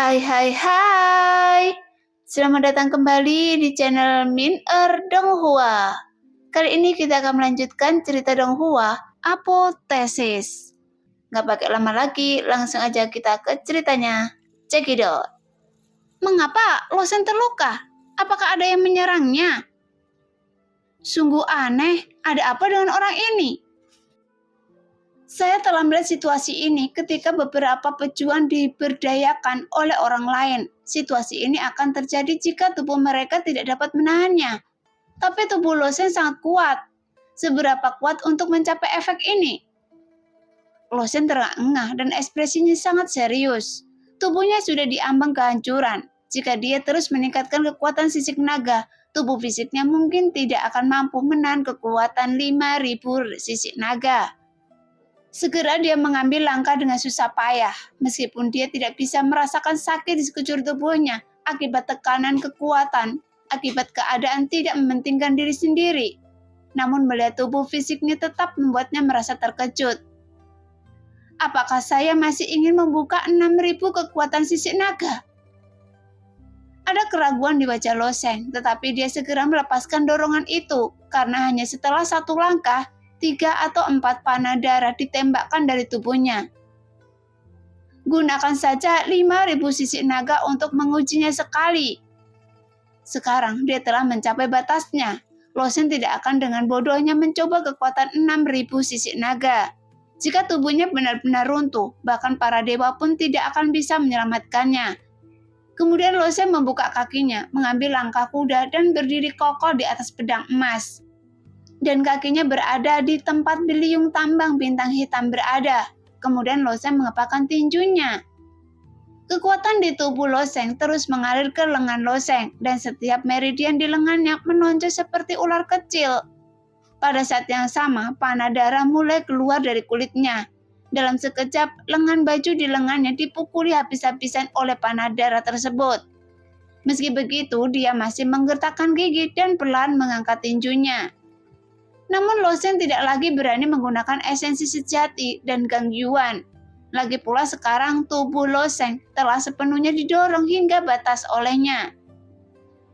Hai hai hai. Selamat datang kembali di channel Min Donghua. Kali ini kita akan melanjutkan cerita Donghua, Apotesis. Nggak pakai lama lagi, langsung aja kita ke ceritanya. Cekidot. Mengapa Losen terluka? Apakah ada yang menyerangnya? Sungguh aneh, ada apa dengan orang ini? Saya telah melihat situasi ini ketika beberapa pejuang diberdayakan oleh orang lain. Situasi ini akan terjadi jika tubuh mereka tidak dapat menahannya. Tapi tubuh Losen sangat kuat. Seberapa kuat untuk mencapai efek ini? Losen terengah dan ekspresinya sangat serius. Tubuhnya sudah diambang kehancuran. Jika dia terus meningkatkan kekuatan sisik naga, tubuh fisiknya mungkin tidak akan mampu menahan kekuatan 5.000 sisik naga. Segera dia mengambil langkah dengan susah payah, meskipun dia tidak bisa merasakan sakit di sekujur tubuhnya akibat tekanan kekuatan, akibat keadaan tidak mementingkan diri sendiri. Namun melihat tubuh fisiknya tetap membuatnya merasa terkejut. Apakah saya masih ingin membuka 6.000 kekuatan sisik naga? Ada keraguan di wajah Losen, tetapi dia segera melepaskan dorongan itu, karena hanya setelah satu langkah, 3 atau 4 panah darah ditembakkan dari tubuhnya. Gunakan saja 5.000 sisik naga untuk mengujinya sekali. Sekarang dia telah mencapai batasnya. Losen tidak akan dengan bodohnya mencoba kekuatan 6.000 sisik naga. Jika tubuhnya benar-benar runtuh, bahkan para dewa pun tidak akan bisa menyelamatkannya. Kemudian Losen membuka kakinya, mengambil langkah kuda dan berdiri kokoh di atas pedang emas. Dan kakinya berada di tempat beliung tambang bintang hitam berada. Kemudian Losen mengepakkan tinjunya. Kekuatan di tubuh Losen terus mengalir ke lengan Losen, dan setiap meridian di lengannya menonjol seperti ular kecil. Pada saat yang sama, panah darah mulai keluar dari kulitnya. Dalam sekejap, lengan baju di lengannya dipukuli habis-habisan oleh panah darah tersebut. Meski begitu, dia masih menggertakkan gigi dan pelan mengangkat tinjunya. Namun Losen tidak lagi berani menggunakan esensi sejati dan gangguan. Lagi pula sekarang tubuh Losen telah sepenuhnya didorong hingga batas olehnya.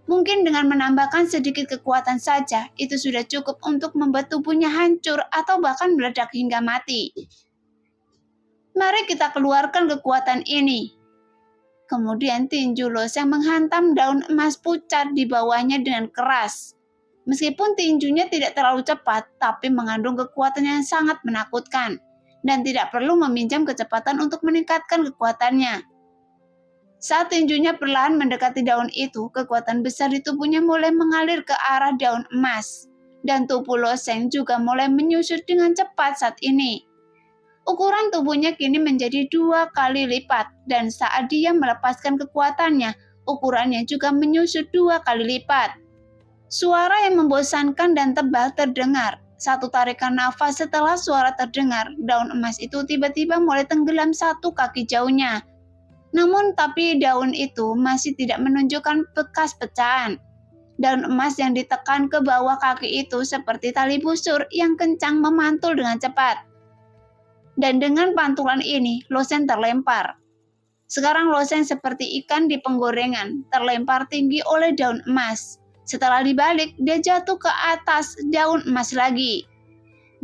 Mungkin dengan menambahkan sedikit kekuatan saja, itu sudah cukup untuk membuat tubuhnya hancur atau bahkan meledak hingga mati. Mari kita keluarkan kekuatan ini. Kemudian tinju Losen menghantam daun emas pucat di bawahnya dengan keras. Meskipun tinjunya tidak terlalu cepat, tapi mengandung kekuatan yang sangat menakutkan, dan tidak perlu meminjam kecepatan untuk meningkatkan kekuatannya. Saat tinjunya perlahan mendekati daun itu, kekuatan besar di tubuhnya mulai mengalir ke arah daun emas, dan tubuh Losen juga mulai menyusut dengan cepat saat ini. Ukuran tubuhnya kini menjadi 2 kali lipat, dan saat dia melepaskan kekuatannya, ukurannya juga menyusut 2 kali lipat. Suara yang membosankan dan tebal terdengar. Satu tarikan nafas setelah suara terdengar, daun emas itu tiba-tiba mulai tenggelam 1 kaki jauhnya. Namun tapi daun itu masih tidak menunjukkan bekas pecahan. Daun emas yang ditekan ke bawah kaki itu seperti tali busur yang kencang memantul dengan cepat. Dan dengan pantulan ini, Losen terlempar. Sekarang Losen seperti ikan di penggorengan, terlempar tinggi oleh daun emas. Setelah dibalik, dia jatuh ke atas daun emas lagi.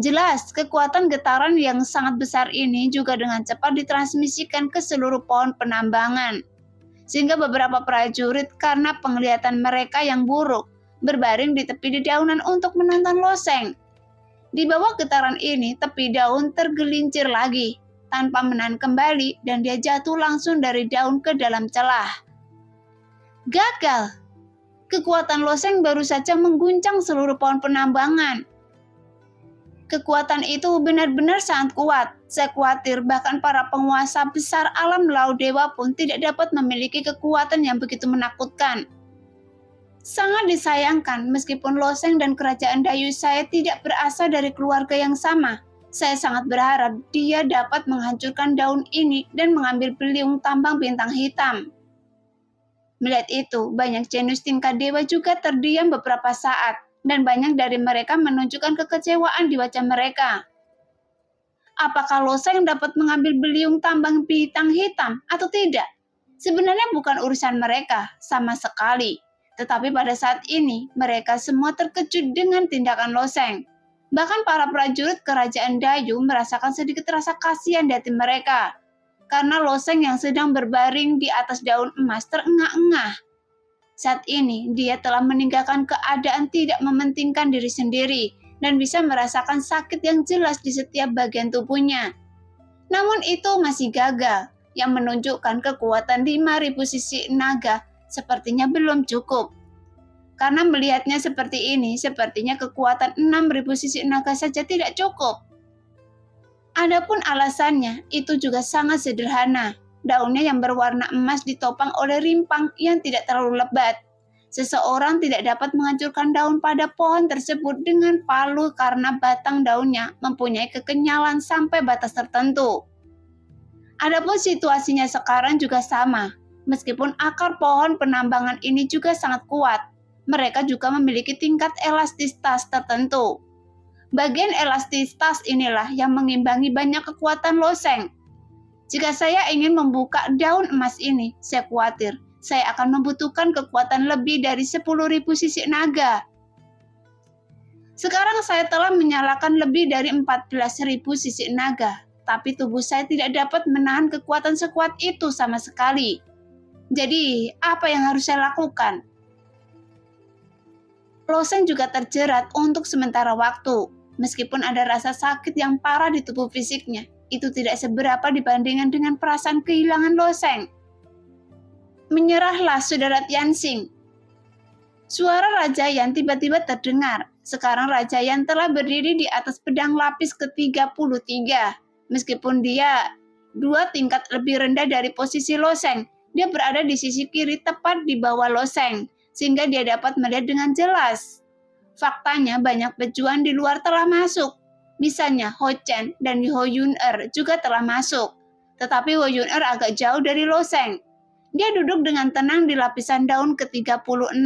Jelas, kekuatan getaran yang sangat besar ini juga dengan cepat ditransmisikan ke seluruh pohon penambangan. Sehingga beberapa prajurit karena penglihatan mereka yang buruk, berbaring di tepi dedaunan untuk menonton Losen. Di bawah getaran ini, tepi daun tergelincir lagi, tanpa menahan kembali, dan dia jatuh langsung dari daun ke dalam celah. Gagal! Kekuatan Losen baru saja mengguncang seluruh pohon penambangan. Kekuatan itu benar-benar sangat kuat. Saya khawatir bahkan para penguasa besar alam laut dewa pun tidak dapat memiliki kekuatan yang begitu menakutkan. Sangat disayangkan meskipun Losen dan kerajaan Dayusaya tidak berasal dari keluarga yang sama. Saya sangat berharap dia dapat menghancurkan daun ini dan mengambil beliung tambang bintang hitam. Melihat itu, banyak jenius tingkat dewa juga terdiam beberapa saat, dan banyak dari mereka menunjukkan kekecewaan di wajah mereka. Apakah Losen dapat mengambil beliung tambang bintang hitam atau tidak? Sebenarnya bukan urusan mereka sama sekali. Tetapi pada saat ini, mereka semua terkejut dengan tindakan Lo Sheng. Bahkan para prajurit kerajaan Dayu merasakan sedikit rasa kasihan di hati mereka. Karena Lo Sheng yang sedang berbaring di atas daun emas terengah-engah. Saat ini, dia telah meninggalkan keadaan tidak mementingkan diri sendiri dan bisa merasakan sakit yang jelas di setiap bagian tubuhnya. Namun itu masih gagal, yang menunjukkan kekuatan 5.000 sisik naga sepertinya belum cukup. Karena melihatnya seperti ini, sepertinya kekuatan 6.000 sisik naga saja tidak cukup. Adapun alasannya, itu juga sangat sederhana. Daunnya yang berwarna emas ditopang oleh rimpang yang tidak terlalu lebat. Seseorang tidak dapat menghancurkan daun pada pohon tersebut dengan palu karena batang daunnya mempunyai kekenyalan sampai batas tertentu. Adapun situasinya sekarang juga sama. Meskipun akar pohon penambangan ini juga sangat kuat, mereka juga memiliki tingkat elastisitas tertentu. Bagian elastisitas inilah yang mengimbangi banyak kekuatan Lo Sheng. Jika saya ingin membuka daun emas ini, saya khawatir saya akan membutuhkan kekuatan lebih dari 10.000 sisik naga. Sekarang saya telah menyalakan lebih dari 14.000 sisik naga, tapi tubuh saya tidak dapat menahan kekuatan sekuat itu sama sekali. Jadi, apa yang harus saya lakukan? Lo Sheng juga terjerat untuk sementara waktu. Meskipun ada rasa sakit yang parah di tubuh fisiknya, itu tidak seberapa dibandingkan dengan perasaan kehilangan Lo Sheng. Menyerahlah, Saudara Tianxing. Suara Raja Yan tiba-tiba terdengar. Sekarang Raja Yan telah berdiri di atas pedang lapis ke-33. Meskipun dia 2 tingkat lebih rendah dari posisi Lo Sheng, dia berada di sisi kiri tepat di bawah Lo Sheng, sehingga dia dapat melihat dengan jelas. Faktanya banyak pejuang di luar telah masuk. Misalnya Ho Chen dan Ho Yun-er juga telah masuk. Tetapi Ho Yun-er agak jauh dari Lo Sheng. Dia duduk dengan tenang di lapisan daun ke-36,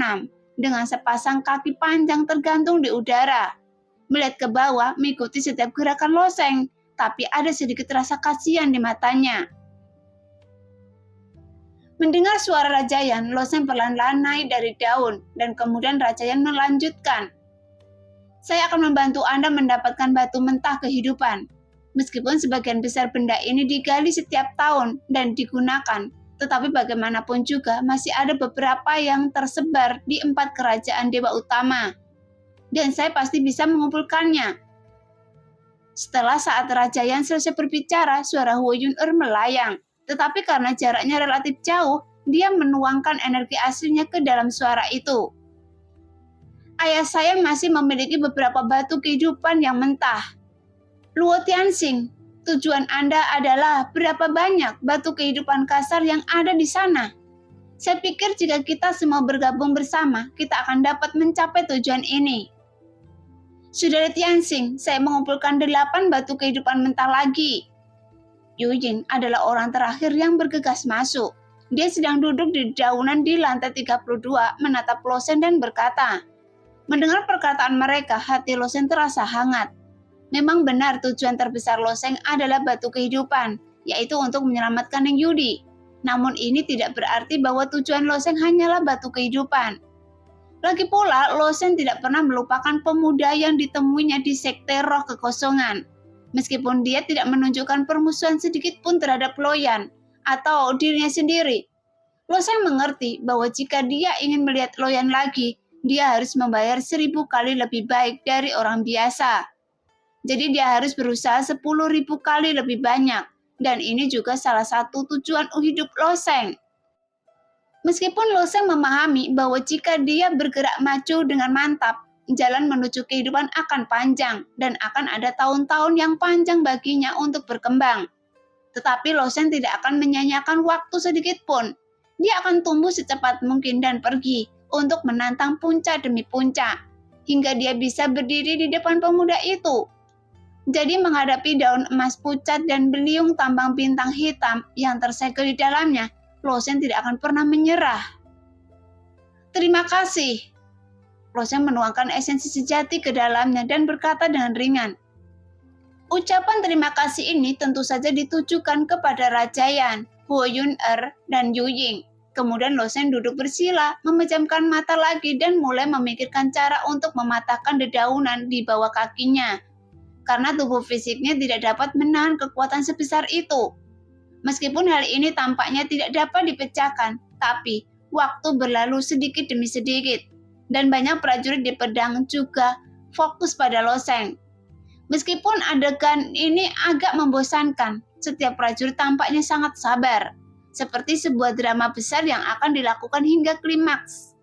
dengan sepasang kaki panjang tergantung di udara. Melihat ke bawah mengikuti setiap gerakan Lo Sheng, tapi ada sedikit rasa kasihan di matanya. Mendengar suara Raja Yan, Lo Sheng perlahan-lahan naik dari daun, dan kemudian Raja Yan melanjutkan. Saya akan membantu Anda mendapatkan batu mentah kehidupan. Meskipun sebagian besar benda ini digali setiap tahun dan digunakan, tetapi bagaimanapun juga masih ada beberapa yang tersebar di 4 kerajaan dewa utama. Dan saya pasti bisa mengumpulkannya. Setelah saat Raja Yan selesai berbicara, suara Ho Yun-er melayang. Tetapi karena jaraknya relatif jauh, dia menuangkan energi aslinya ke dalam suara itu. Ayah saya masih memiliki beberapa batu kehidupan yang mentah. Luo Tianxing, tujuan Anda adalah berapa banyak batu kehidupan kasar yang ada di sana? Saya pikir jika kita semua bergabung bersama, kita akan dapat mencapai tujuan ini. Saudara Tianxing, saya mengumpulkan 8 batu kehidupan mentah lagi. Yu Ying adalah orang terakhir yang bergegas masuk. Dia sedang duduk di daunan di lantai 32 menatap Lo Sheng dan berkata, mendengar perkataan mereka, hati Lo Sheng terasa hangat. Memang benar tujuan terbesar Lo Sheng adalah batu kehidupan, yaitu untuk menyelamatkan Neng Yudi. Namun ini tidak berarti bahwa tujuan Lo Sheng hanyalah batu kehidupan. Lagi pula, Lo Sheng tidak pernah melupakan pemuda yang ditemuinya di sekte roh kekosongan. Meskipun dia tidak menunjukkan permusuhan sedikit pun terhadap Lo Yan atau dirinya sendiri, Lo Sheng mengerti bahwa jika dia ingin melihat Lo Yan lagi, dia harus membayar 1000 kali lebih baik dari orang biasa. Jadi dia harus berusaha 10.000 kali lebih banyak, dan ini juga salah satu tujuan hidup Lo Sheng. Meskipun Lo Sheng memahami bahwa jika dia bergerak maju dengan mantap, jalan menuju kehidupan akan panjang dan akan ada tahun-tahun yang panjang baginya untuk berkembang. Tetapi Lo Sheng tidak akan menyanyiakan waktu sedikit pun. Dia akan tumbuh secepat mungkin dan pergi untuk menantang puncak demi puncak, hingga dia bisa berdiri di depan pemuda itu. Jadi menghadapi daun emas pucat dan beliung tambang bintang hitam yang tersegel di dalamnya, Lo Sheng tidak akan pernah menyerah. Terima kasih. Lo Sheng menuangkan esensi sejati ke dalamnya dan berkata dengan ringan. Ucapan terima kasih ini tentu saja ditujukan kepada Raja Yan, Huo Yun-er, dan Yu Ying. Kemudian Lo Sheng duduk bersila, memejamkan mata lagi dan mulai memikirkan cara untuk mematahkan dedaunan di bawah kakinya. Karena tubuh fisiknya tidak dapat menahan kekuatan sebesar itu. Meskipun hal ini tampaknya tidak dapat dipecahkan, tapi waktu berlalu sedikit demi sedikit. Dan banyak prajurit di pedang juga fokus pada Lo Sheng. Meskipun adegan ini agak membosankan, setiap prajurit tampaknya sangat sabar, seperti sebuah drama besar yang akan dilakukan hingga klimaks.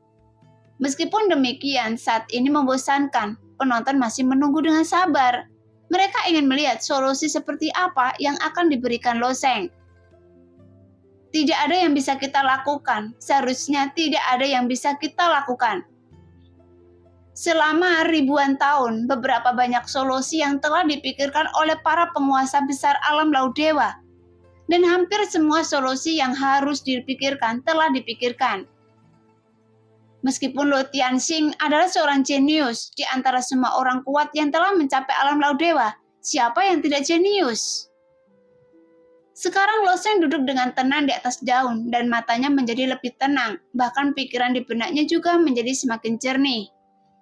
Meskipun demikian, saat ini membosankan, penonton masih menunggu dengan sabar. Mereka ingin melihat solusi seperti apa yang akan diberikan Lo Sheng. Tidak ada yang bisa kita lakukan, seharusnya tidak ada yang bisa kita lakukan. Selama ribuan tahun, beberapa banyak solusi yang telah dipikirkan oleh para penguasa besar alam laut dewa. Dan hampir semua solusi yang harus dipikirkan telah dipikirkan. Meskipun Lo Tianxing adalah seorang jenius di antara semua orang kuat yang telah mencapai alam laut dewa, siapa yang tidak jenius? Sekarang Lo Sheng duduk dengan tenang di atas daun dan matanya menjadi lebih tenang, bahkan pikiran di benaknya juga menjadi semakin jernih.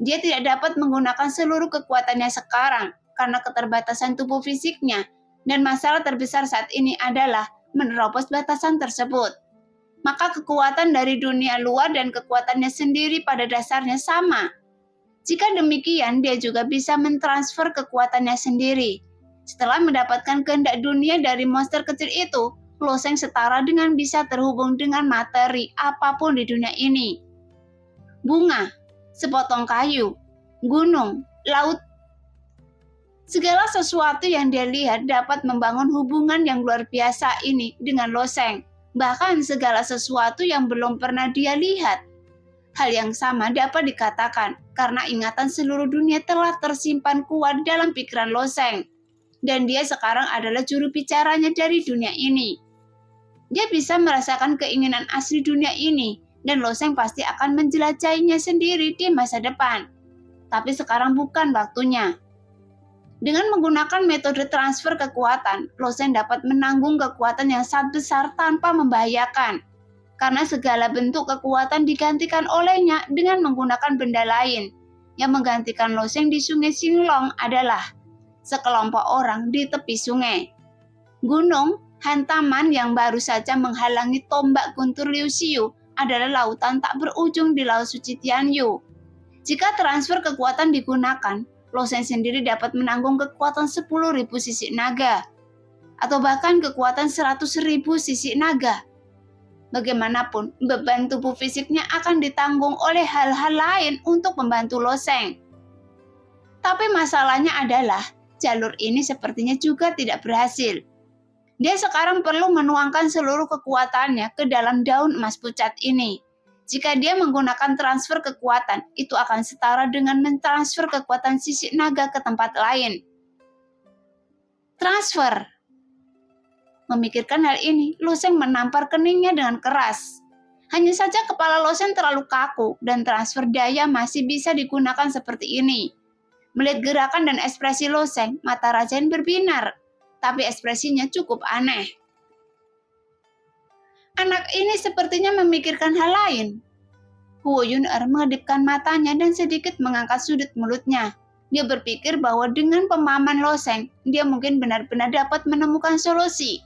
Dia tidak dapat menggunakan seluruh kekuatannya sekarang karena keterbatasan tubuh fisiknya, dan masalah terbesar saat ini adalah menerobos batasan tersebut. Maka kekuatan dari dunia luar dan kekuatannya sendiri pada dasarnya sama. Jika demikian, dia juga bisa mentransfer kekuatannya sendiri. Setelah mendapatkan kehendak dunia dari monster kecil itu, Lo Sheng setara dengan bisa terhubung dengan materi apapun di dunia ini. Bunga, sepotong kayu, gunung, laut. Segala sesuatu yang dia lihat dapat membangun hubungan yang luar biasa ini dengan Lo Sheng. Bahkan segala sesuatu yang belum pernah dia lihat. Hal yang sama dapat dikatakan karena ingatan seluruh dunia telah tersimpan kuat dalam pikiran Lo Sheng. Dan dia sekarang adalah juru bicaranya dari dunia ini. Dia bisa merasakan keinginan asli dunia ini, dan Lo Sheng pasti akan menjelajahinya sendiri di masa depan. Tapi sekarang bukan waktunya. Dengan menggunakan metode transfer kekuatan, Lo Sheng dapat menanggung kekuatan yang sangat besar tanpa membahayakan. Karena segala bentuk kekuatan digantikan olehnya dengan menggunakan benda lain. Yang menggantikan Lo Sheng di sungai Xinglong adalah sekelompok orang di tepi sungai. Gunung, hantaman yang baru saja menghalangi tombak guntur Liu Xiu adalah lautan tak berujung di Laut Suci Tianyu. Jika transfer kekuatan digunakan, Lo Sheng sendiri dapat menanggung kekuatan 10.000 sisik naga, atau bahkan kekuatan 100.000 sisik naga. Bagaimanapun, beban tubuh fisiknya akan ditanggung oleh hal-hal lain untuk membantu Lo Sheng. Tapi masalahnya adalah, jalur ini sepertinya juga tidak berhasil. Dia sekarang perlu menuangkan seluruh kekuatannya ke dalam daun emas pucat ini. Jika dia menggunakan transfer kekuatan, itu akan setara dengan mentransfer kekuatan sisik naga ke tempat lain. Transfer. Memikirkan hal ini, Lo Sheng menampar keningnya dengan keras. Hanya saja kepala Lo Sheng terlalu kaku dan transfer daya masih bisa digunakan seperti ini. Melihat gerakan dan ekspresi Lo Sheng, mata Rajain berbinar, tapi ekspresinya cukup aneh. Anak ini sepertinya memikirkan hal lain. Huo Yun-er mengedipkan matanya dan sedikit mengangkat sudut mulutnya. Dia berpikir bahwa dengan pemahaman Lo Sheng, dia mungkin benar-benar dapat menemukan solusi.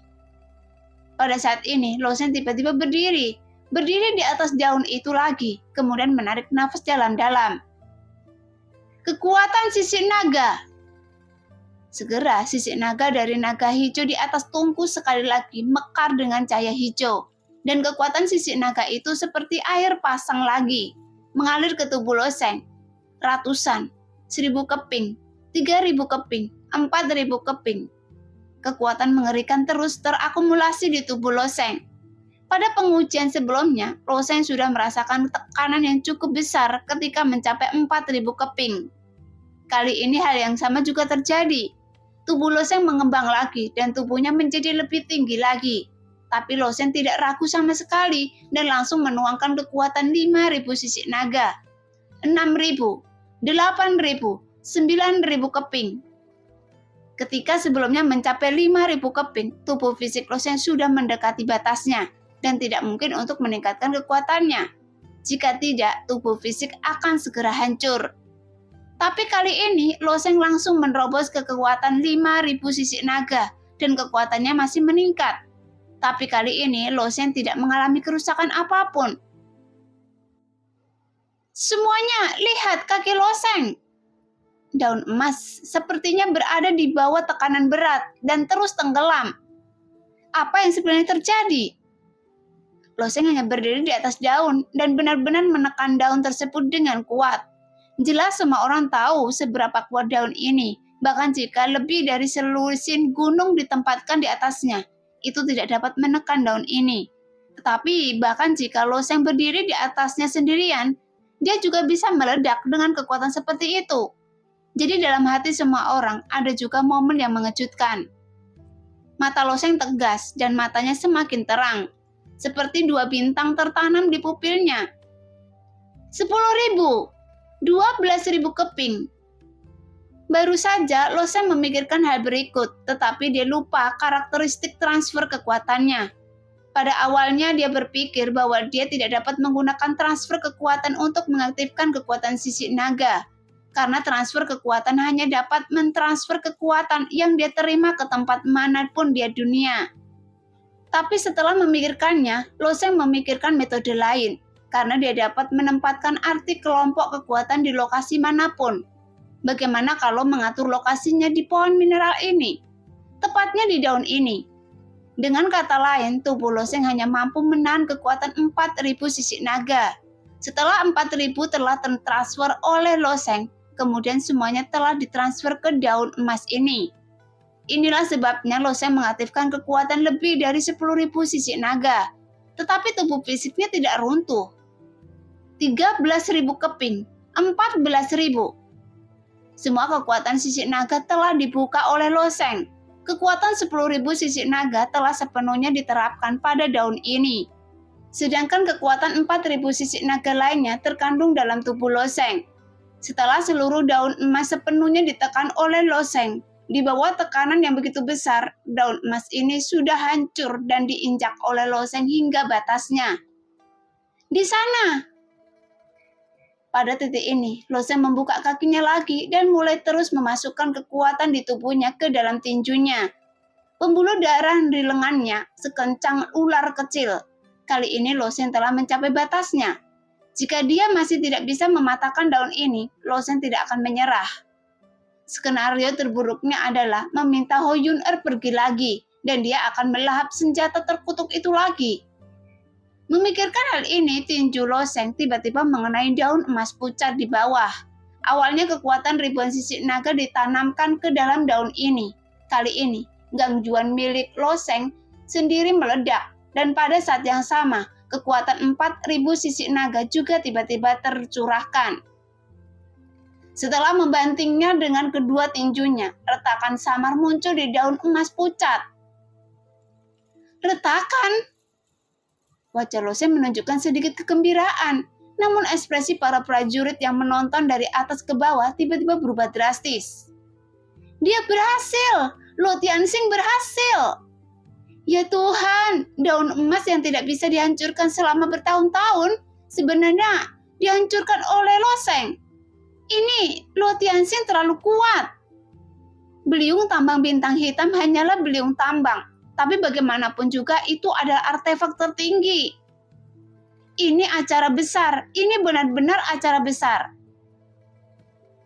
Pada saat ini, Lo Sheng tiba-tiba berdiri di atas daun itu lagi, kemudian menarik nafas dalam-dalam. Kekuatan sisik naga. Segera sisik naga dari naga hijau di atas tungku sekali lagi mekar dengan cahaya hijau. Dan kekuatan sisik naga itu seperti air pasang lagi, mengalir ke tubuh Lo Sheng. Ratusan, 1.000 keping, 3.000 keping, 4.000 keping. Kekuatan mengerikan terus terakumulasi di tubuh Lo Sheng. Pada pengujian sebelumnya, Lo Sheng sudah merasakan tekanan yang cukup besar ketika mencapai 4.000 keping. Kali ini hal yang sama juga terjadi. Tubuh Lo Sheng mengembang lagi dan tubuhnya menjadi lebih tinggi lagi. Tapi Lo Sheng tidak ragu sama sekali dan langsung menuangkan kekuatan 5.000 sisik naga, 6.000, 8.000, 9.000 keping. Ketika sebelumnya mencapai 5.000 keping, tubuh fisik Loseng sudah mendekati batasnya dan tidak mungkin untuk meningkatkan kekuatannya. Jika tidak, tubuh fisik akan segera hancur. Tapi kali ini, Loseng langsung menerobos ke kekuatan 5.000 sisik naga dan kekuatannya masih meningkat. Tapi kali ini, Loseng tidak mengalami kerusakan apapun. Semuanya, lihat kaki Loseng. Daun emas sepertinya berada di bawah tekanan berat dan terus tenggelam. Apa yang sebenarnya terjadi? Loseng hanya berdiri di atas daun dan benar-benar menekan daun tersebut dengan kuat. Jelas semua orang tahu seberapa kuat daun ini, bahkan jika lebih dari selusin gunung ditempatkan di atasnya, itu tidak dapat menekan daun ini. Tetapi bahkan jika Loseng berdiri di atasnya sendirian, dia juga bisa meledak dengan kekuatan seperti itu. Jadi dalam hati semua orang ada juga momen yang mengejutkan. Mata Loseng tegas dan matanya semakin terang, seperti 2 bintang tertanam di pupilnya. 10.000, 12.000 keping. Baru saja Loseng memikirkan hal berikut, tetapi dia lupa karakteristik transfer kekuatannya. Pada awalnya dia berpikir bahwa dia tidak dapat menggunakan transfer kekuatan untuk mengaktifkan kekuatan sisik naga. Karena transfer kekuatan hanya dapat mentransfer kekuatan yang dia terima ke tempat manapun di dunia. Tapi setelah memikirkannya, Loseng memikirkan metode lain, karena dia dapat menempatkan arti kelompok kekuatan di lokasi manapun. Bagaimana kalau mengatur lokasinya di pohon mineral ini? Tepatnya di daun ini. Dengan kata lain, tubuh Loseng hanya mampu menahan kekuatan 4.000 sisik naga. Setelah 4.000 telah tertransfer oleh Loseng, kemudian semuanya telah ditransfer ke daun emas ini. Inilah sebabnya Loseng mengaktifkan kekuatan lebih dari 10.000 sisik naga. Tetapi tubuh fisiknya tidak runtuh. 13.000 keping, 14.000. Semua kekuatan sisik naga telah dibuka oleh Loseng. Kekuatan 10.000 sisik naga telah sepenuhnya diterapkan pada daun ini. Sedangkan kekuatan 4.000 sisik naga lainnya terkandung dalam tubuh Loseng. Setelah seluruh daun emas sepenuhnya ditekan oleh Loseng, di bawah tekanan yang begitu besar, daun emas ini sudah hancur dan diinjak oleh Loseng hingga batasnya. Di sana! Pada titik ini, Loseng membuka kakinya lagi dan mulai terus memasukkan kekuatan di tubuhnya ke dalam tinjunya. Pembuluh darah di lengannya sekencang ular kecil. Kali ini Loseng telah mencapai batasnya. Jika dia masih tidak bisa mematahkan daun ini, Loseng tidak akan menyerah. Skenario terburuknya adalah meminta Ho Yun-er pergi lagi, dan dia akan melahap senjata terkutuk itu lagi. Memikirkan hal ini, tinju Loseng tiba-tiba mengenai daun emas pucat di bawah. Awalnya kekuatan ribuan sisik naga ditanamkan ke dalam daun ini. Kali ini, gangguan milik Loseng sendiri meledak, dan pada saat yang sama, kekuatan 4.000 sisik naga juga tiba-tiba tercurahkan. Setelah membantingnya dengan kedua tinjunya, retakan samar muncul di daun emas pucat. Retakan? Wajah Loseng menunjukkan sedikit kegembiraan, namun ekspresi para prajurit yang menonton dari atas ke bawah tiba-tiba berubah drastis. Dia berhasil! Luo Tianxing berhasil! Ya Tuhan, daun emas yang tidak bisa dihancurkan selama bertahun-tahun sebenarnya dihancurkan oleh Loseng. Ini Luo Tianxing terlalu kuat. Beliung tambang bintang hitam hanyalah beliung tambang, tapi bagaimanapun juga itu adalah artefak tertinggi. Ini acara besar, ini benar-benar acara besar.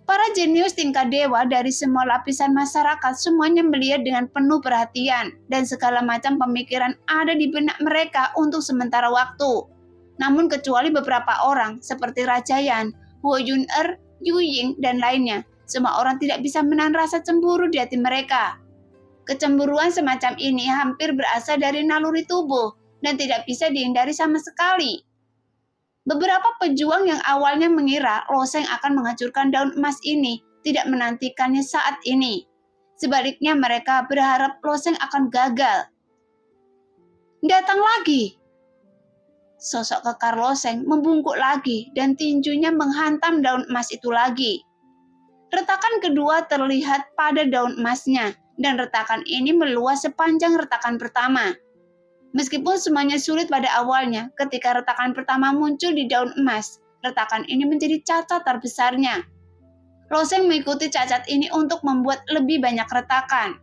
Para jenius tingkat dewa dari semua lapisan masyarakat semuanya melihat dengan penuh perhatian dan segala macam pemikiran ada di benak mereka untuk sementara waktu. Namun kecuali beberapa orang seperti Raja Yan, Ho Yun-er, Yu Ying, dan lainnya, semua orang tidak bisa menahan rasa cemburu di hati mereka. Kecemburuan semacam ini hampir berasal dari naluri tubuh dan tidak bisa dihindari sama sekali. Beberapa pejuang yang awalnya mengira Loseng akan menghancurkan daun emas ini tidak menantikannya saat ini. Sebaliknya mereka berharap Loseng akan gagal. Datang lagi. Sosok kekar Loseng membungkuk lagi dan tinjunya menghantam daun emas itu lagi. Retakan kedua terlihat pada daun emasnya, dan retakan ini meluas sepanjang retakan pertama. Meskipun semuanya sulit pada awalnya, ketika retakan pertama muncul di daun emas, retakan ini menjadi cacat terbesarnya. Loseng mengikuti cacat ini untuk membuat lebih banyak retakan.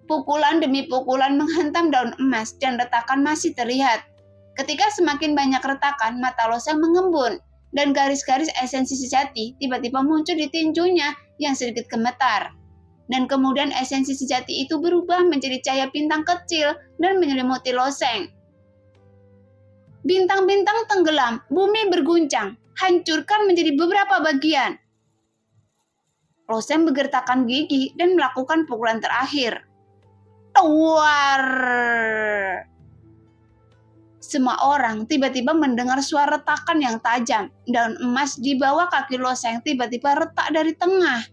Pukulan demi pukulan menghantam daun emas dan retakan masih terlihat. Ketika semakin banyak retakan, mata Loseng mengembun dan garis-garis esensi sejati tiba-tiba muncul di tinjunya yang sedikit gemetar. Dan kemudian esensi sejati itu berubah menjadi cahaya bintang kecil dan menyelimuti Loseng. Bintang-bintang tenggelam, bumi berguncang, hancurkan menjadi beberapa bagian. Loseng menggertakkan gigi dan melakukan pukulan terakhir. Tuar! Semua orang tiba-tiba mendengar suara retakan yang tajam. Daun emas di bawah kaki Loseng tiba-tiba retak dari tengah.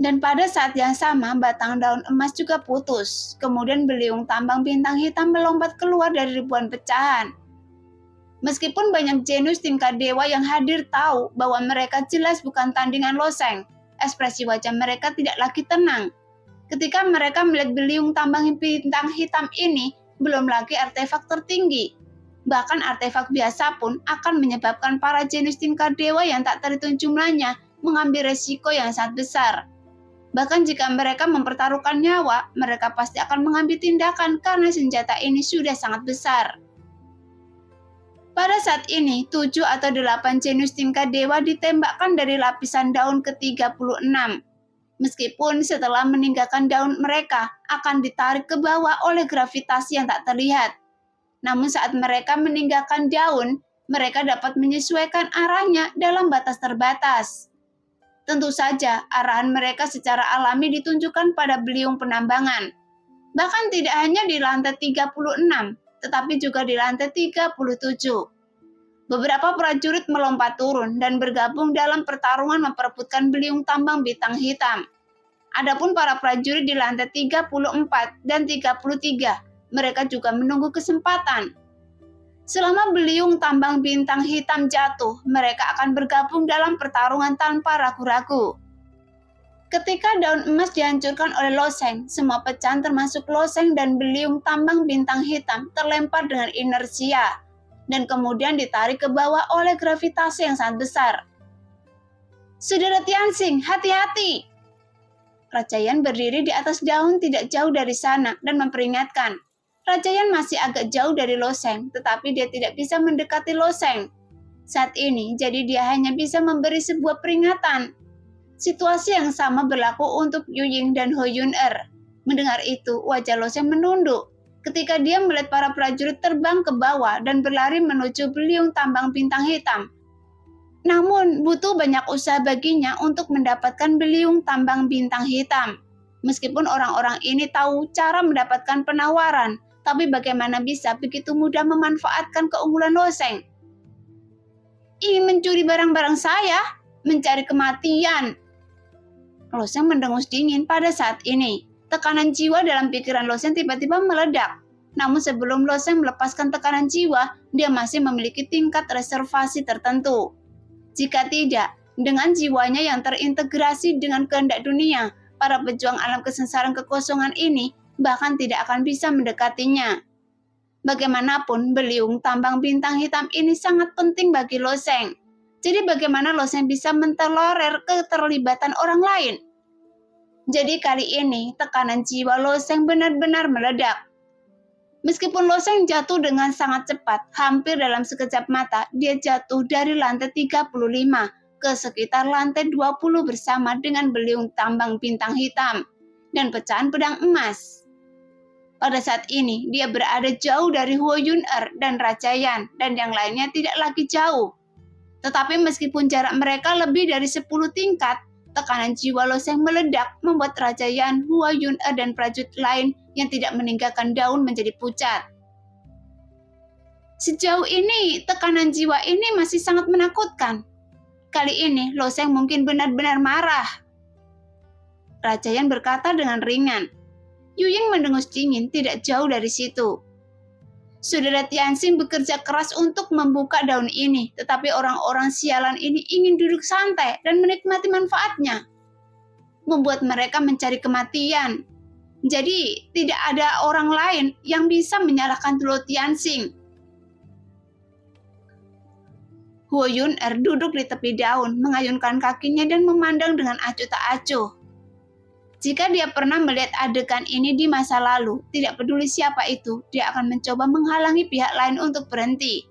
Dan pada saat yang sama, batang daun emas juga putus. Kemudian beliung tambang bintang hitam melompat keluar dari ribuan pecahan. Meskipun banyak jenius tingkat dewa yang hadir tahu bahwa mereka jelas bukan tandingan Loseng, ekspresi wajah mereka tidak lagi tenang. Ketika mereka melihat beliung tambang bintang hitam ini, belum lagi artefak tertinggi. Bahkan artefak biasa pun akan menyebabkan para jenius tingkat dewa yang tak terhitung jumlahnya mengambil resiko yang sangat besar. Bahkan jika mereka mempertaruhkan nyawa, mereka pasti akan mengambil tindakan karena senjata ini sudah sangat besar. Pada saat ini, 7 atau 8 jenius tingkat dewa ditembakkan dari lapisan daun ke-36. Meskipun setelah meninggalkan daun mereka akan ditarik ke bawah oleh gravitasi yang tak terlihat. Namun saat mereka meninggalkan daun, mereka dapat menyesuaikan arahnya dalam batas terbatas. Tentu saja arahan mereka secara alami ditunjukkan pada beliung penambangan. Bahkan tidak hanya di lantai 36, tetapi juga di lantai 37. Beberapa prajurit melompat turun dan bergabung dalam pertarungan memperebutkan beliung tambang bintang hitam. Adapun para prajurit di lantai 34 dan 33, mereka juga menunggu kesempatan. Selama beliung tambang bintang hitam jatuh, mereka akan bergabung dalam pertarungan tanpa ragu-ragu. Ketika daun emas dihancurkan oleh Loseng, semua pecahan termasuk Loseng dan beliung tambang bintang hitam terlempar dengan inersia dan kemudian ditarik ke bawah oleh gravitasi yang sangat besar. Saudara Tianxing, hati-hati! Raja Yan berdiri di atas daun tidak jauh dari sana dan memperingatkan. Raja Yan masih agak jauh dari Loseng, tetapi dia tidak bisa mendekati Loseng. Saat ini, jadi dia hanya bisa memberi sebuah peringatan. Situasi yang sama berlaku untuk Yu Ying dan Ho Yun-er. Mendengar itu, wajah Loseng menunduk ketika dia melihat para prajurit terbang ke bawah dan berlari menuju beliung tambang bintang hitam. Namun, butuh banyak usaha baginya untuk mendapatkan beliung tambang bintang hitam. Meskipun orang-orang ini tahu cara mendapatkan penawaran, tapi bagaimana bisa begitu mudah memanfaatkan keunggulan Loseng? Ingin mencuri barang-barang saya? Mencari kematian. Loseng mendengus dingin pada saat ini. Tekanan jiwa dalam pikiran Loseng tiba-tiba meledak. Namun sebelum Loseng melepaskan tekanan jiwa, dia masih memiliki tingkat reservasi tertentu. Jika tidak, dengan jiwanya yang terintegrasi dengan kehendak dunia, para pejuang alam kesengsaraan kekosongan ini bahkan tidak akan bisa mendekatinya. Bagaimanapun, beliung tambang bintang hitam ini sangat penting bagi Loseng. Jadi bagaimana Loseng bisa mentolerir keterlibatan orang lain? Jadi kali ini, tekanan jiwa Loseng benar-benar meledak. Meskipun Loseng jatuh dengan sangat cepat, hampir dalam sekejap mata, dia jatuh dari lantai 35 ke sekitar lantai 20 bersama dengan beliung tambang bintang hitam dan pecahan pedang emas. Pada saat ini, dia berada jauh dari Ho Yun-er dan Raja Yan, dan yang lainnya tidak lagi jauh. Tetapi meskipun jarak mereka lebih dari 10 tingkat, tekanan jiwa Loseng meledak membuat Raja Yan, Ho Yun-er dan prajurit lain yang tidak meninggalkan daun menjadi pucat. Sejauh ini, tekanan jiwa ini masih sangat menakutkan. Kali ini, Loseng mungkin benar-benar marah. Raja Yan berkata dengan ringan. Yu Ying mendengus dingin tidak jauh dari situ. Saudara Tianxing bekerja keras untuk membuka daun ini, tetapi orang-orang sialan ini ingin duduk santai dan menikmati manfaatnya, membuat mereka mencari kematian. Jadi, tidak ada orang lain yang bisa menyalahkan Luo Tianxing. Huo Yun-er duduk di tepi daun, mengayunkan kakinya dan memandang dengan acuh tak acuh. Jika dia pernah melihat adegan ini di masa lalu, tidak peduli siapa itu, dia akan mencoba menghalangi pihak lain untuk berhenti.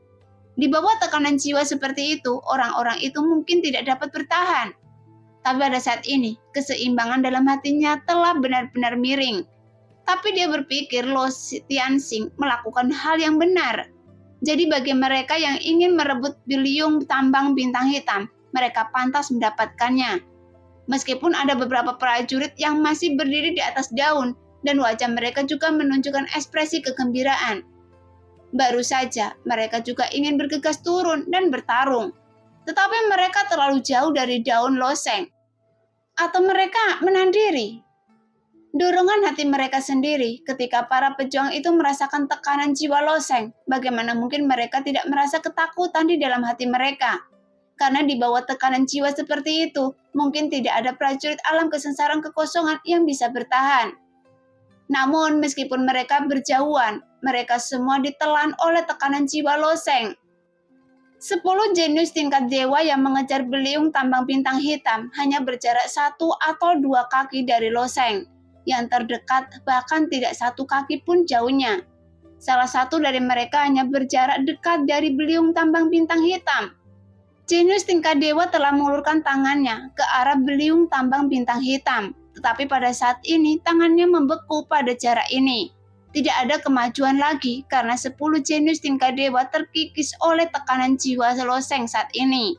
Di bawah tekanan jiwa seperti itu, orang-orang itu mungkin tidak dapat bertahan. Tapi pada saat ini, keseimbangan dalam hatinya telah benar-benar miring. Tapi dia berpikir Luo Tianxing melakukan hal yang benar. Jadi bagi mereka yang ingin merebut beliung tambang bintang hitam, mereka pantas mendapatkannya. Meskipun ada beberapa prajurit yang masih berdiri di atas daun, dan wajah mereka juga menunjukkan ekspresi kegembiraan. Baru saja, mereka juga ingin bergegas turun dan bertarung. Tetapi mereka terlalu jauh dari daun loseng. Atau mereka menahan diri. Dorongan hati mereka sendiri ketika para pejuang itu merasakan tekanan jiwa loseng. Bagaimana mungkin mereka tidak merasa ketakutan di dalam hati mereka? Karena di bawah tekanan jiwa seperti itu, mungkin tidak ada prajurit alam kesengsaraan kekosongan yang bisa bertahan. Namun, meskipun mereka berjauhan, mereka semua ditelan oleh tekanan jiwa loseng. 10 jenius tingkat dewa yang mengejar beliung tambang bintang hitam hanya berjarak 1 atau 2 kaki dari loseng. Yang terdekat bahkan tidak 1 kaki pun jauhnya. Salah satu dari mereka hanya berjarak dekat dari beliung tambang bintang hitam. Jenius tingkat dewa telah mengulurkan tangannya ke arah beliung tambang bintang hitam. Tetapi pada saat ini tangannya membeku pada jarak ini. Tidak ada kemajuan lagi karena 10 jenius tingkat dewa terkikis oleh tekanan jiwa loseng saat ini.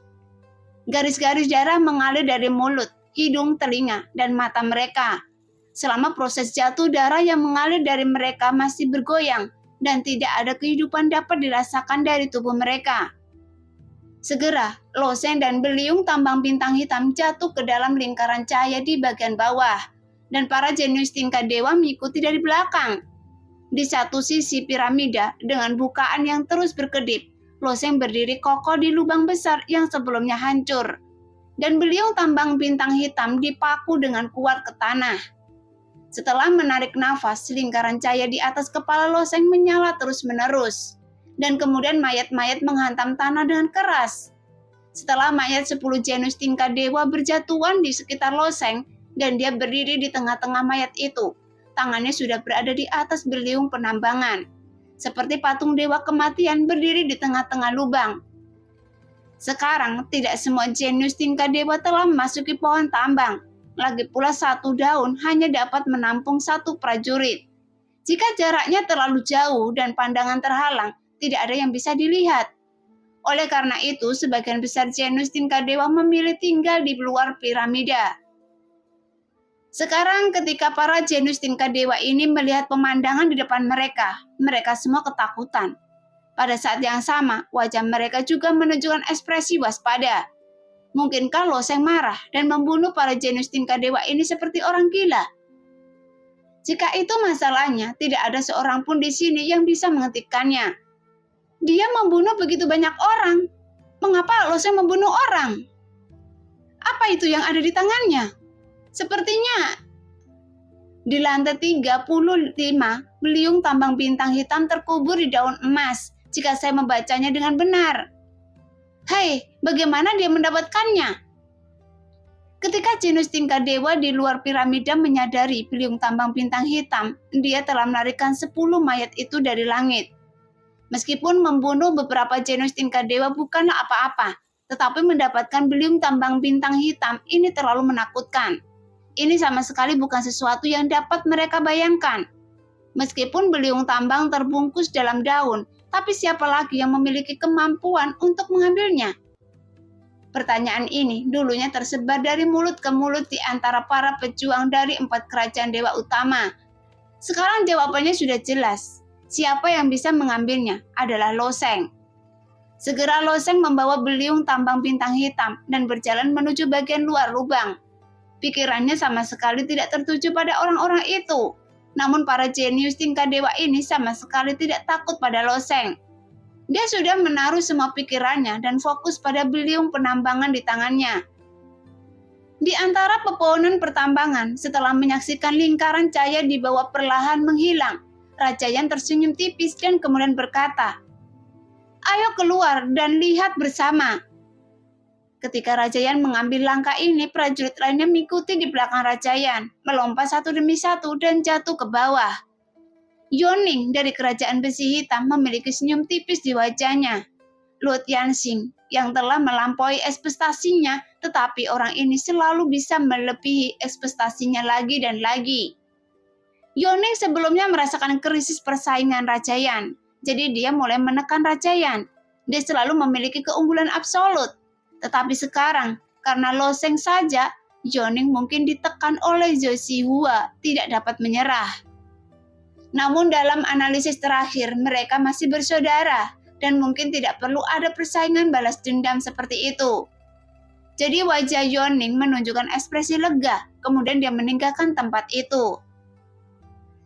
Garis-garis darah mengalir dari mulut, hidung, telinga, dan mata mereka. Selama proses jatuh, darah yang mengalir dari mereka masih bergoyang dan tidak ada kehidupan dapat dirasakan dari tubuh mereka. Segera, loseng dan beliung tambang bintang hitam jatuh ke dalam lingkaran cahaya di bagian bawah, dan para jenius tingkat dewa mengikuti dari belakang. Di satu sisi piramida, dengan bukaan yang terus berkedip, loseng berdiri kokoh di lubang besar yang sebelumnya hancur, dan beliung tambang bintang hitam dipaku dengan kuat ke tanah. Setelah menarik nafas, lingkaran cahaya di atas kepala loseng menyala terus-menerus. Dan kemudian mayat-mayat menghantam tanah dengan keras. Setelah mayat 10 jenius tingkat dewa berjatuhan di sekitar loseng, dan dia berdiri di tengah-tengah mayat itu, tangannya sudah berada di atas beliung penambangan. Seperti patung dewa kematian berdiri di tengah-tengah lubang. Sekarang, tidak semua jenius tingkat dewa telah memasuki pohon tambang. Lagi pula 1 daun hanya dapat menampung 1 prajurit. Jika jaraknya terlalu jauh dan pandangan terhalang, tidak ada yang bisa dilihat. Oleh karena itu, sebagian besar jenius tingkat dewa memilih tinggal di luar piramida. Sekarang ketika para jenius tingkat dewa ini melihat pemandangan di depan mereka, mereka semua ketakutan. Pada saat yang sama, wajah mereka juga menunjukkan ekspresi waspada. Mungkinkah loseng marah dan membunuh para jenius tingkat dewa ini seperti orang gila? Jika itu masalahnya, tidak ada seorang pun di sini yang bisa menghentikannya. Dia membunuh begitu banyak orang. Mengapa loseng membunuh orang? Apa itu yang ada di tangannya? Sepertinya di lantai 35, beliung tambang bintang hitam terkubur di daun emas, jika saya membacanya dengan benar. Hai, bagaimana dia mendapatkannya? Ketika jenius tingkat dewa di luar piramida menyadari beliung tambang bintang hitam, dia telah melarikan 10 mayat itu dari langit. Meskipun membunuh beberapa jenius tingkat dewa bukanlah apa-apa, tetapi mendapatkan beliung tambang bintang hitam ini terlalu menakutkan. Ini sama sekali bukan sesuatu yang dapat mereka bayangkan. Meskipun beliung tambang terbungkus dalam daun, tapi siapa lagi yang memiliki kemampuan untuk mengambilnya? Pertanyaan ini dulunya tersebar dari mulut ke mulut di antara para pejuang dari 4 kerajaan dewa utama. Sekarang jawabannya sudah jelas. Siapa yang bisa mengambilnya adalah loseng. Segera loseng membawa beliung tambang bintang hitam dan berjalan menuju bagian luar lubang. Pikirannya sama sekali tidak tertuju pada orang-orang itu. Namun para jenius tingkat dewa ini sama sekali tidak takut pada Loseng. Dia sudah menaruh semua pikirannya dan fokus pada beliung penambangan di tangannya. Di antara pepohonan pertambangan, setelah menyaksikan lingkaran cahaya di bawah perlahan menghilang, Raja Yan tersenyum tipis dan kemudian berkata, "Ayo keluar dan lihat bersama." Ketika Raja Yan mengambil langkah ini, prajurit lainnya mengikuti di belakang Raja Yan, melompat satu demi satu dan jatuh ke bawah. Yoning dari kerajaan besi hitam memiliki senyum tipis di wajahnya. Luo Tianxing yang telah melampaui ekspektasinya, tetapi orang ini selalu bisa melebihi ekspektasinya lagi dan lagi. Yoning sebelumnya merasakan krisis persaingan Raja Yan, jadi dia mulai menekan Raja Yan. Dia selalu memiliki keunggulan absolut. Tetapi sekarang, karena Loseng saja, Yoning mungkin ditekan oleh Zhou Zihua, tidak dapat menyerah. Namun dalam analisis terakhir, mereka masih bersaudara, dan mungkin tidak perlu ada persaingan balas dendam seperti itu. Jadi wajah Yoning menunjukkan ekspresi lega, kemudian dia meninggalkan tempat itu.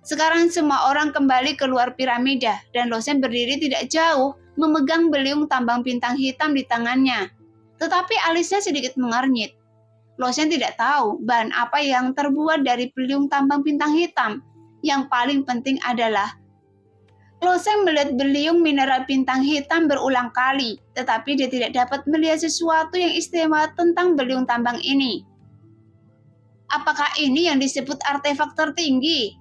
Sekarang semua orang kembali keluar piramida, dan Loseng berdiri tidak jauh, memegang beliung tambang bintang hitam di tangannya. Tetapi alisnya sedikit mengernyit. Loseng tidak tahu bahan apa yang terbuat dari beliung tambang bintang hitam. Yang paling penting adalah Loseng melihat beliung mineral bintang hitam berulang kali, tetapi dia tidak dapat melihat sesuatu yang istimewa tentang beliung tambang ini. Apakah ini yang disebut artefak tertinggi?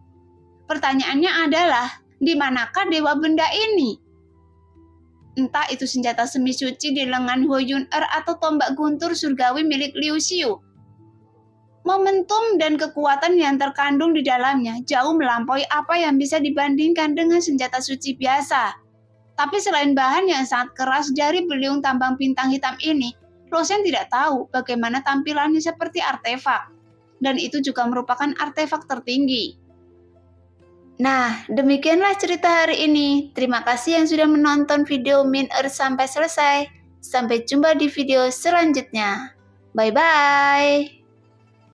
Pertanyaannya adalah, di manakah dewa benda ini? Entah itu senjata semi suci di lengan Huo Yun-er atau tombak guntur surgawi milik Liu Xiu. Momentum dan kekuatan yang terkandung di dalamnya jauh melampaui apa yang bisa dibandingkan dengan senjata suci biasa. Tapi selain bahan yang sangat keras dari beliung tambang bintang hitam ini, Loseng tidak tahu bagaimana tampilannya seperti artefak. Dan itu juga merupakan artefak tertinggi. Nah, demikianlah cerita hari ini. Terima kasih yang sudah menonton video Min Earth sampai selesai. Sampai jumpa di video selanjutnya. Bye-bye.